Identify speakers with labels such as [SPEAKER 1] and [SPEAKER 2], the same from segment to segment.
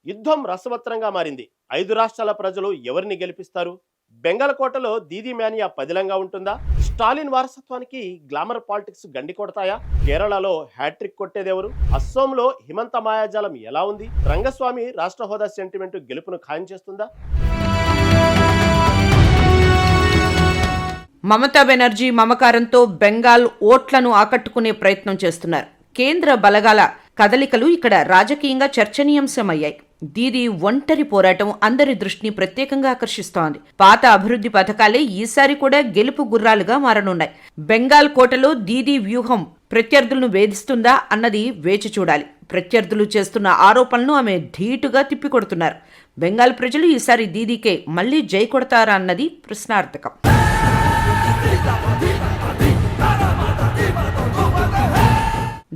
[SPEAKER 1] యుద్ధం రసవత్రంగా మారింది. 5 రాష్ట్రాల ప్రజలు ఎవరిని గెలిపిస్తారు? బెంగాల్ కోటలో దీదీ మేనియా పదిలంగా ఉంటుందా? స్టాలిన్ వారసత్వానికి గ్లామర్ పాలిటిక్స్ గండి కొడతాయా? కేరళలో హ్యాట్రిక్ కొట్టేదెవరు? అస్సోంలో హిమంత మాయాజాలం ఎలా ఉంది? రంగస్వామి రాష్ట్ర హోదా సెంటిమెంట్ గెలుపును ఖాయం చేస్తుందా?
[SPEAKER 2] మమతా బెనర్జీ మమకారంతో బెంగాల్ ఓట్లను ఆకట్టుకునే ప్రయత్నం చేస్తున్నారు. కేంద్ర బలగాల కదలికలు ఇక్కడ రాజకీయంగా చర్చనీయాంశమయ్యాయి. దీది ఒంటరి పోరాటం అందరి దృష్టిని ప్రత్యేకంగా ఆకర్షిస్తోంది. పాత అభివృద్ధి పథకాలే ఈసారి కూడా గెలుపు గుర్రాలుగా మారనున్నాయి. బెంగాల్ కోటలో దీదీ వ్యూహం ప్రత్యర్థులను వేధిస్తుందా అన్నది వేచి చూడాలి. ప్రత్యర్థులు చేస్తున్న ఆరోపణలను ఆమె ధీటుగా తిప్పికొడుతున్నారు. బెంగాల్ ప్రజలు ఈసారి దీదీకే మళ్లీ జై కొడతారా అన్నది ప్రశ్నార్థకం.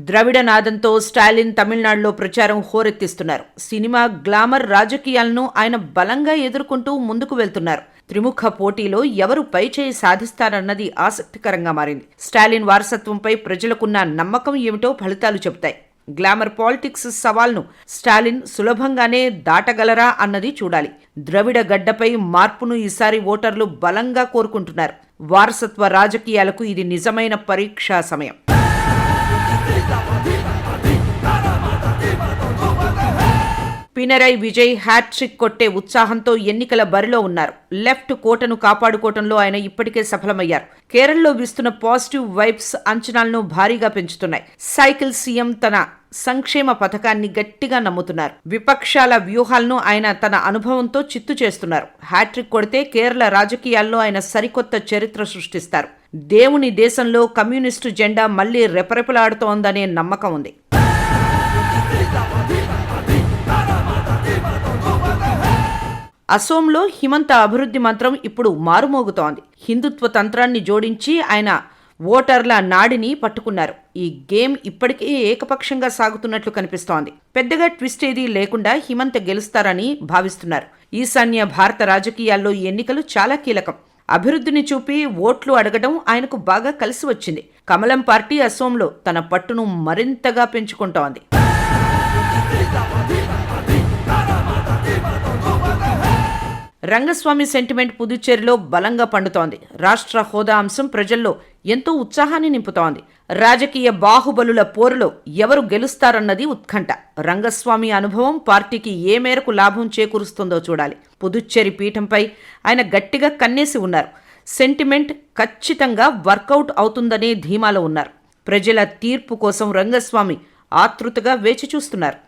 [SPEAKER 2] ద్రవిడ నాదంతో స్టాలిన్ తమిళనాడులో ప్రచారం హోరెత్తిస్తున్నారు. సినిమా, గ్లామర్, రాజకీయాలను ఆయన బలంగా ఎదుర్కొంటూ ముందుకు వెళ్తున్నారు. త్రిముఖ పోటీలో ఎవరు పైచేయి సాధిస్తారన్నది ఆసక్తికరంగా మారింది. స్టాలిన్ వారసత్వంపై ప్రజలకున్న నమ్మకం ఏమిటో ఫలితాలు చెబుతాయి. గ్లామర్ పాలిటిక్స్ సవాల్ను స్టాలిన్ సులభంగానే దాటగలరా అన్నది చూడాలి. ద్రవిడ గడ్డపై మార్పును ఈసారి ఓటర్లు బలంగా కోరుకుంటున్నారు. వారసత్వ రాజకీయాలకు ఇది నిజమైన పరీక్షా సమయం. పినరై విజయ్ హ్యాట్రిక్ కొట్టే ఉత్సాహంతో ఎన్నికల బరిలో ఉన్నారు. లెఫ్ట్ కోటను కాపాడుకోవటంలో ఆయన ఇప్పటికే సఫలమయ్యారు. కేరళలో వీస్తున్న పాజిటివ్ వైబ్స్ అంచనాలను భారీగా పెంచుతున్నాయి. సైకిల్ సీఎం తన సంక్షేమ పథకాన్ని గట్టిగా నమ్ముతున్నారు. విపక్షాల వ్యూహాలను ఆయన తన అనుభవంతో చిత్తు చేస్తున్నారు. హ్యాట్రిక్ కొడితే కేరళ రాజకీయాల్లో ఆయన సరికొత్త చరిత్ర సృష్టిస్తారు. దేవుని దేశంలో కమ్యూనిస్టు జెండా మళ్లీ రెపరెపలాడుతోందనే నమ్మకం ఉంది. అసోంలో హిమంత అభివృద్ధి మంత్రం ఇప్పుడు మారుమోగుతోంది. హిందుత్వ తంత్రాన్ని జోడించి ఆయన ఓటర్ల నాడిని పట్టుకున్నారు. ఈ గేమ్ ఇప్పటికే ఏకపక్షంగా సాగుతున్నట్లు కనిపిస్తోంది. పెద్దగా ట్విస్ట్ ఏదీ లేకుండా హిమంత గెలుస్తారని భావిస్తున్నారు. ఈశాన్య భారత రాజకీయాల్లో ఈ ఎన్నికలు చాలా కీలకం. అభివృద్ధిని చూపి ఓట్లు అడగడం ఆయనకు బాగా కలిసి వచ్చింది. కమలం పార్టీ అసోంలో తన పట్టును మరింతగా పెంచుకుంటోంది. రంగస్వామి సెంటిమెంట్ పుదుచ్చేరిలో బలంగా పండుతోంది. రాష్ట్ర హోదా అంశం ప్రజల్లో ఎంతో ఉత్సాహాన్ని నింపుతోంది. రాజకీయ బాహుబలుల పోరులో ఎవరు గెలుస్తారన్నది ఉత్కంఠ. రంగస్వామి అనుభవం పార్టీకి ఏ మేరకు లాభం చేకూరుస్తుందో చూడాలి. పుదుచ్చేరి పీఠంపై ఆయన గట్టిగా కన్నేసి ఉన్నారు. సెంటిమెంట్ ఖచ్చితంగా వర్కౌట్ అవుతుందనే ధీమాలో ఉన్నారు. ప్రజల తీర్పు కోసం రంగస్వామి ఆతృతగా వేచి చూస్తున్నారు.